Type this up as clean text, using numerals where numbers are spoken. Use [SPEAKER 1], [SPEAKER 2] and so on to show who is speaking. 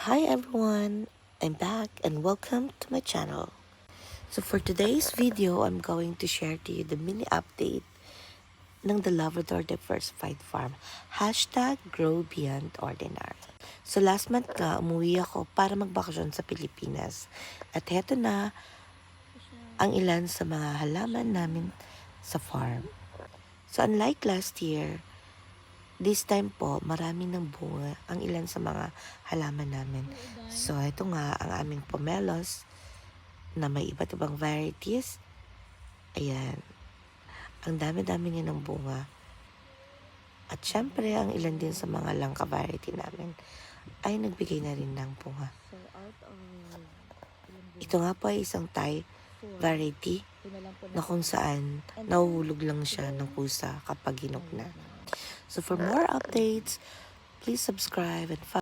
[SPEAKER 1] Hi everyone, I'm back and welcome to my channel. So for today's video, I'm going to share to you the mini update ng The Labrador Diversified Farm. Hashtag Grow Beyond Ordinary. So last month nga, umuwi ako para magbakasyon sa Pilipinas. At heto na ang ilan sa mga halaman namin sa farm. So unlike last year, this time po, marami ng bunga ang ilan sa mga halaman namin. So, ito nga ang aming pomelos na may iba't ibang varieties. Ayan. Ang dami-dami niya ng bunga. At syempre, ang ilan din sa mga langka variety namin ay nagbigay na rin ng bunga. Ito nga po ay isang Thai variety na kung saan nahuhulog lang siya ng pusa kapag hinog na. So for more updates, please subscribe and follow.